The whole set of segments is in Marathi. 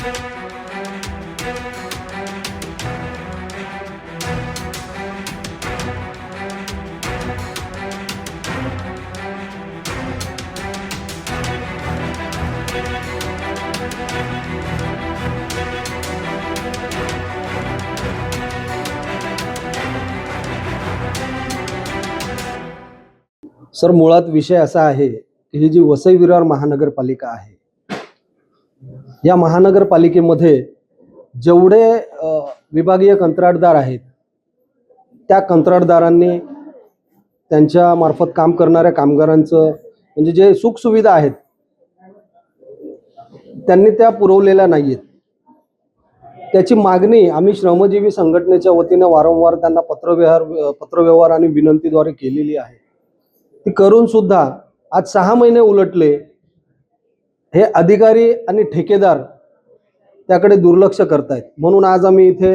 सर, मुळात विषय असा आहे की ही जी वसई विरार महानगरपालिका आहे, या महानगरपालिकेमध्ये जेवढे विभागीय कंत्राटदार आहेत, त्या कंत्राटदारांनी त्यांच्या मार्फत काम करणाऱ्या कामगारांचं म्हणजे जे सुखसुविधा आहेत त्यांनी त्या पुरवलेल्या नाहीत. त्याची मागणी आम्ही श्रमजीवी संघटनेच्या वतीने वारंवार त्यांना पत्रव्यवहार आणि विनंतीद्वारे केलेली आहे. ती करून सुद्धा आज 6 महिने उलटले, हे अधिकारी आणि ठेकेदार त्याकडे दुर्लक्ष करतायत. म्हणून आज आम्ही इथे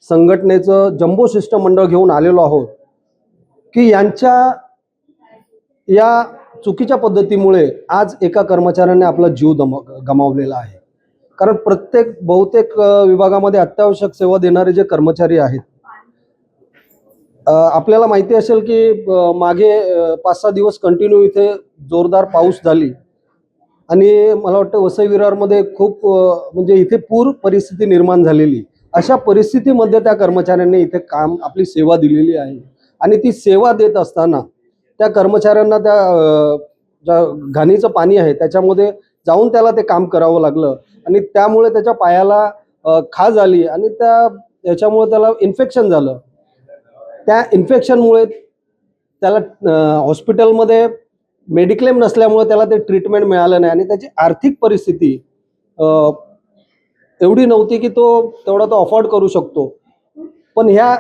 संघटनेचं जम्बो शिष्टमंडळ घेऊन आलेलो आहोत की यांच्या या चुकीच्या पद्धतीमुळे आज एका कर्मचाऱ्याने आपला जीव गमावलेला आहे. कारण बहुतेक विभागामध्ये अत्यावश्यक सेवा देणारे जे कर्मचारी आहेत, आपल्याला माहिती असेल की मागे 5-6 दिवस कंटिन्यू इथे जोरदार पाऊस झाली आणि मला वाटतं वसई विरारमध्ये खूप म्हणजे इथे पूर परिस्थिती निर्माण झालेली. अशा परिस्थितीमध्ये त्या कर्मचाऱ्यांनी इथे आपली सेवा दिलेली आहे आणि ती सेवा देत असताना त्या कर्मचाऱ्यांना त्या घाणीचं पाणी आहे त्याच्यामध्ये जाऊन त्याला ते काम करावं लागलं आणि त्यामुळे त्याच्या पायाला खाज आली आणि त्याच्यामुळे त्याला इन्फेक्शन झालं. त्या इन्फेक्शनमुळे त्याला हॉस्पिटलमध्ये मेडिक्लेम नसल्यामुळे त्याला ते ट्रीटमेंट मिळालं नाही आणि त्याची आर्थिक परिस्थिती एवढी नव्हती की तो अफोर्ड करू शकतो. पण ह्या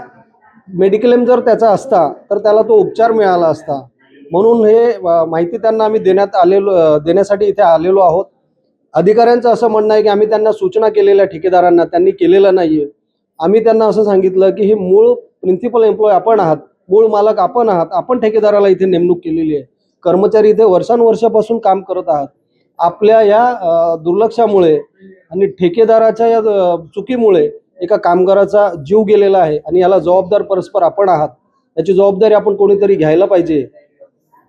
मेडिक्लेम जर त्याचा असता तर त्याला तो उपचार मिळाला असता. म्हणून हे माहिती त्यांना आम्ही देण्यासाठी इथे आलेलो आहोत. अधिकाऱ्यांचं असं म्हणणं आहे की आम्ही त्यांना सूचना केलेल्या ठेकेदारांना त्यांनी केलेलं नाहीये. आम्ही त्यांना असं सांगितलं की हे मूळ प्रिन्सिपल एम्प्लॉय आपण आहात, मूळ मालक आपण आहात, आपण ठेकेदाराला इथे नेमणूक केलेली आहे. कर्मचारी इथे वर्षानुवर्षापासून काम करत आहात. आपल्या या दुर्लक्षामुळे आणि ठेकेदाराच्या या चुकीमुळे एका कामगाराचा जीव गेलेला आहे आणि याला जबाबदार परस्पर आपण आहात. याची जबाबदारी आपण कोणीतरी घ्यायला पाहिजे.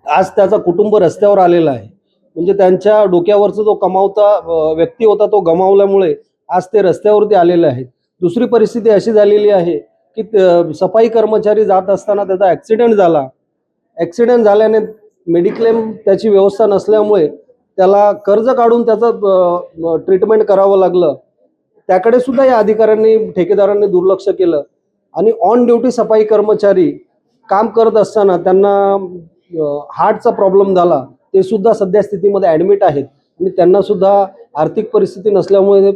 आज त्याचा कुटुंब रस्त्यावर आलेला आहे. म्हणजे त्यांच्या डोक्यावरचा जो कमावता व्यक्ती होता तो गमावल्यामुळे आज ते रस्त्यावरती आलेले आहेत. दुसरी परिस्थिती अशी झालेली आहे की सफाई कर्मचारी जात असताना त्याचा ॲक्सिडेंट झाला. ॲक्सिडेंट झाल्याने मेडिक्लेम त्याची व्यवस्था नसल्यामुळे त्याला कर्ज काढून त्याचं ट्रीटमेंट करावं लागलं. त्याकडे सुद्धा या अधिकाऱ्यांनी ठेकेदारांनी दुर्लक्ष केलं आणि ऑन ड्युटी सफाई कर्मचारी काम करत असताना त्यांना हार्टचा प्रॉब्लेम झाला. ते सुद्धा सध्या स्थितीमध्ये ॲडमिट आहेत आणि त्यांना सुद्धा आर्थिक परिस्थिती नसल्यामुळे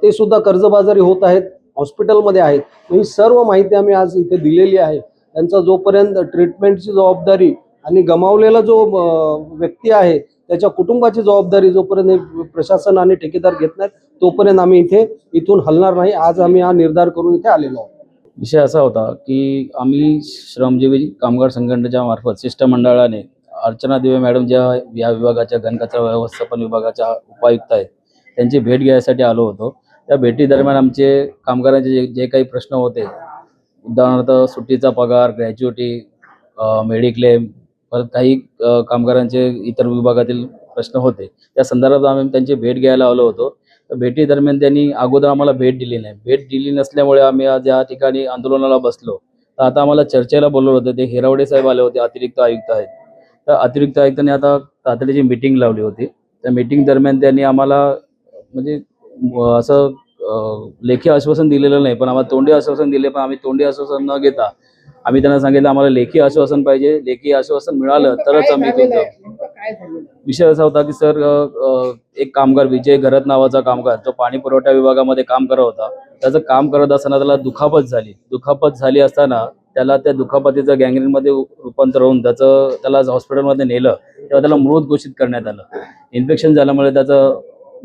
ते सुद्धा कर्जबाजारी होत आहेत, हॉस्पिटलमध्ये आहेत. ही सर्व माहिती आम्ही आज इथे दिलेली आहे. त्यांचा जोपर्यंत ट्रीटमेंटची जबाबदारी आणि गमावलेला जो व्यक्ती आहे त्याच्या कुटुंबाची जबाबदारी जोपर्यंत प्रशासन आणि ठेकेदार घेत नाहीत तोपर्यंत आम्ही इथून हलणार नाही. आज आम्ही हा निर्धार करून इथे आलेलो आहोत. विषय असा होता की आम्ही श्रमजीवी कामगार संघटनेच्या मार्फत शिष्टमंडळाने अर्चना दिवे मॅडम ज्या या विभागाच्या घनकचरा व्यवस्थापन विभागाच्या उपायुक्त आहेत त्यांची भेट घ्यायसाठी आलो होतो. त्या भेटीदरम्यान आमचे कामगारांचे जे काही प्रश्न होते, उदाहरणार्थ सुट्टीचा पगार, ग्रॅज्युटी, मेडिक्लेम, परत काही कामगारांचे इतर विभागातील प्रश्न होते, त्या संदर्भात आम्ही त्यांची भेट घ्यायला आलो होतो. तर भेटीदरम्यान त्यांनी अगोदर आम्हाला भेट दिली नाही. भेट दिली नसल्यामुळे आम्ही आज या ठिकाणी आंदोलनाला बसलो. तर आता आम्हाला चर्चेला बोलवलं होतं. ते हिरावडे साहेब आले होते, अतिरिक्त आयुक्त आहेत. तर अतिरिक्त आयुक्तांनी आता तातडीची मीटिंग लावली होती. त्या मीटिंग दरम्यान त्यांनी आम्हाला म्हणजे असं लेखी आश्वासन दिलेलं नाही, पण आम्हाला तोंडी आश्वासन दिले. पण आम्ही तोंडी आश्वासन न घेता आम्ही त्यांना सांगितलं आम्हाला लेखी आश्वासन पाहिजे. लेखी आश्वासन मिळालं तरच आम्ही विषय असा होता की सर, एक कामगार विजय घरत नावाचा कामगार जो पाणी पुरवठा विभागामध्ये काम करत होता, त्याचं काम करत असताना त्याला दुखापत झाली असताना त्याला त्या दुखापतीचं गँग्रीनमध्ये रूपांतर होऊन त्याला हॉस्पिटलमध्ये नेलं तेव्हा त्याला मृत घोषित करण्यात आलं. इन्फेक्शन झाल्यामुळे त्याचं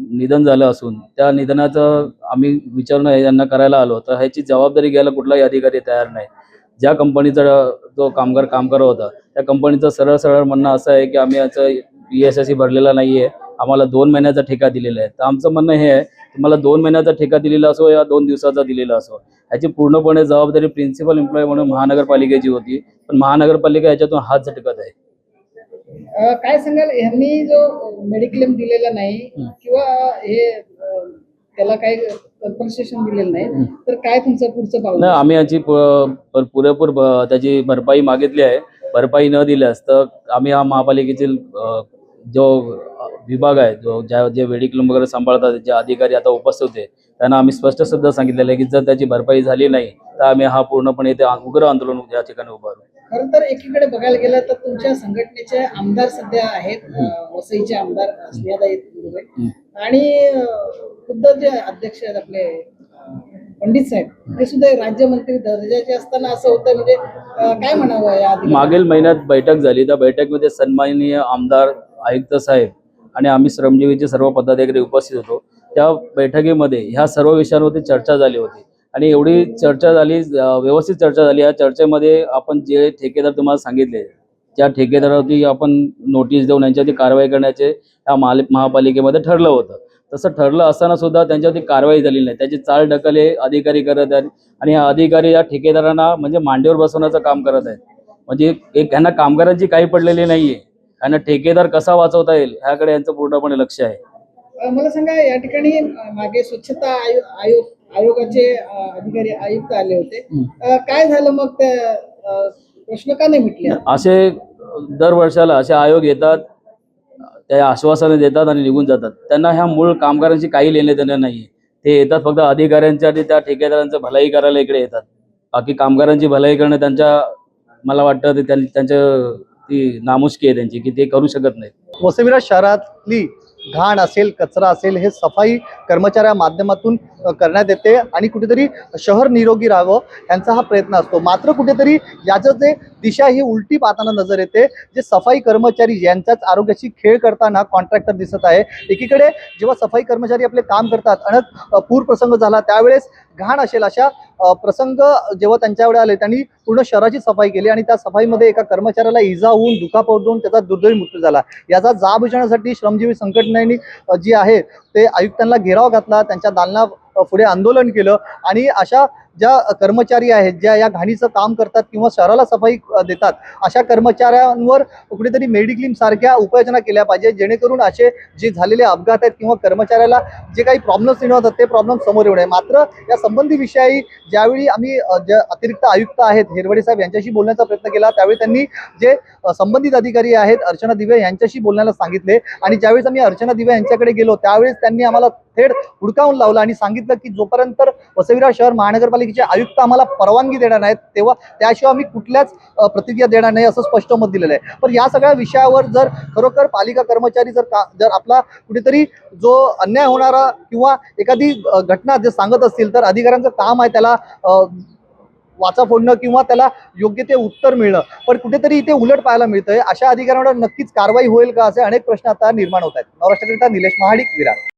निधन झालं असून त्या निधनाचं आम्ही विचारणं यांना करायला आलो. तर ह्याची जबाबदारी घ्यायला कुठलाही अधिकारी तयार नाही. ज्या कंपनीचा जो कामगार काम करत होता त्या कंपनीचं सरळ म्हणणं असं आहे की आम्ही याचं ESIC भरलेला नाही आहे, आम्हाला 2 महिन्याचा ठेका दिलेला आहे. तर आमचं म्हणणं हे आहे, तुम्हाला 2 महिन्याचा ठेका दिलेला असो या 2 दिवसाचा दिलेला असो, ह्याची पूर्णपणे जबाबदारी प्रिन्सिपल एम्प्लॉई म्हणून महानगरपालिकेची होती. पण महानगरपालिका याच्यातून हात झटकत आहे. काय सांगाल, ह्यांनी जो मेडिक्लेम दिलेला नाही किंवा हे त्याला काही कॉम्पन्सेशन दिलेलं नाही, तर काय तुमचं पुढचं पाऊल? नाही, आम्ही याची पुरेपूर त्याची भरपाई मागितली आहे. भरपाई न दिल्यास तर आम्ही हा महापालिकेतील जो विभाग आहे, जे मेडिक्लेम वगैरे सांभाळतात, जे अधिकारी आता उपस्थित होते, त्यांना आम्ही स्पष्ट शब्द सांगितलेलं आहे की जर त्याची भरपाई झाली नाही तर आम्ही हा पूर्णपणे ते उग्र आंदोलन या ठिकाणी उभारू. खरं तर एकीकडे बघायला गेलं तर तुमच्या संघटनेचे आमदार सध्या आहेत, वसईचे आमदार स्नेहताई दुर्गे आणि खुद्द जे अध्यक्ष आहेत आपले पंडित साहेब, ते सुद्धा राज्यमंत्री दर्जाचे असताना असं होतं, म्हणजे काय म्हणावं या मागील महिन्यात बैठक झाली. त्या बैठकीमध्ये सन्माननीय आमदार, आयुक्त साहेब आणि आम्ही श्रमजीवीचे सर्व पदाधिकारी उपस्थित होतो. त्या बैठकीमध्ये ह्या सर्व विषयांवरती चर्चा झाली होती आणि एवढी चर्चा झाली, व्यवस्थित चर्चा झाली. या चर्चेमध्ये आपण जे ठेकेदार तुम्हाला सांगितले, त्या ठेकेदारावरती आपण नोटीस देऊन यांच्यावरती कारवाई करण्याचे या महापालिकेमध्ये ठरलं होतं. तसं ठरलं असताना सुद्धा त्यांच्यावरती कारवाई झालेली नाही. त्याची चाल ढकल हे अधिकारी करत आहेत आणि हा अधिकारी या ठेकेदारांना म्हणजे मांडीवर बसवण्याचं काम करत आहेत. म्हणजे ह्यांना कामगारांची काही पडलेली नाहीये. यांना ठेकेदार कसा वाचवता येईल ह्याकडे यांचं पूर्णपणे लक्ष आहे. मला सांगा, या ठिकाणी मागे स्वच्छता आयोगाचे अधिकारी आयुक्त आले होते, काय झालं मग? त्या प्रश्न का नाही मिटले? असे दर वर्षाला असे आयोग येतात, त्या आश्वासने देतात आणि निघून जातात. त्यांना ह्या मूळ कामगारांची काही लेणे देणं नाही. ते येतात फक्त अधिकाऱ्यांच्या आणि त्या ठेकेदारांचं भलाई करायला इकडे येतात. बाकी कामगारांची भलाई करणं त्यांच्या, मला वाटतं ते त्यांच्या ती नामुष्की आहे त्यांची, की ते करू शकत नाही. वसई शहरातली घाण असेल, कचरा असेल, हे सफाई कर्मचाऱ्या माध्यमातून करण्यात येते आणि कुठेतरी शहर निरोगी राहावं यांचा हा प्रयत्न असतो. मात्र कुठेतरी याचं जे दिशा ही उलटी पाहताना नजर येते. जे सफाई कर्मचारी यांच्याच आरोग्याची खेळ करताना कॉन्ट्रॅक्टर दिसत आहे. एकीकडे जेव्हा सफाई कर्मचारी आपले काम करतात, अनेक पूर प्रसंग झाला त्यावेळेस घाण असेल अशा प्रसंग जेव्हा त्यांच्याकडे आले, त्यांनी पूर्ण शहराची सफाई केली आणि त्या सफाईमध्ये एका कर्मचाऱ्याला इजा होऊन, दुखापत होऊन त्याचा दुर्दैवी मृत्यू झाला. याचा जाब विचारण्यासाठी श्रमजीवी संघटनेने जी आहे ते आयुक्तांना घेराव घातला, त्यांच्या दालना पुढे आंदोलन केलं आणि अशा ज्या कर्मचारी आहेत, ज्या या घाणीचं काम करतात किंवा शहराला सफाई देतात, अशा कर्मचाऱ्यांवर कुठेतरी मेडिक्लेम सारख्या उपाययोजना केल्या पाहिजे, जेणेकरून असे जे झालेले अपघात आहेत किंवा कर्मचाऱ्याला जे काही प्रॉब्लेम्स निर्माण होतात ते प्रॉब्लेम समोर येऊ नये. मात्र या संबंधी विषयी ज्यावेळी आम्ही जे अतिरिक्त आयुक्त आहेत हेरवडे साहेब यांच्याशी बोलण्याचा प्रयत्न केला, त्यावेळी त्यांनी जे संबंधित अधिकारी आहेत अर्चना दिवे यांच्याशी बोलण्याला सांगितले आणि ज्यावेळेस आम्ही अर्चना दिवे यांच्याकडे गेलो त्यावेळेस त्यांनी आम्हाला थेट हुडकावून लावलं आणि सांगितलं की जोपर्यंत वसई शहर महानगरपालिकेचे आयुक्त आम्हाला परवानगी देणार नाहीत तेव्हा त्याशिवाय आम्ही कुठल्याच प्रतिक्रिया देणार नाही, असं स्पष्ट मत दिलेलं आहे. पण या सगळ्या विषयावर जर खरोखर पालिका कर्मचारी जर आपला कुठेतरी जो अन्याय होणारा किंवा एखादी घटना जे सांगत असतील तर अधिकाऱ्यांचं काम आहे त्याला वाचा फोडणं किंवा त्याला योग्य ते उत्तर मिळणं. पण कुठेतरी इथे उलट पाहायला मिळतंय. अशा अधिकाऱ्यांवर नक्कीच कारवाई होईल का असे अनेक प्रश्न आता निर्माण होत आहेत. महाराष्ट्राकरिता निलेश महाडिक, विरार.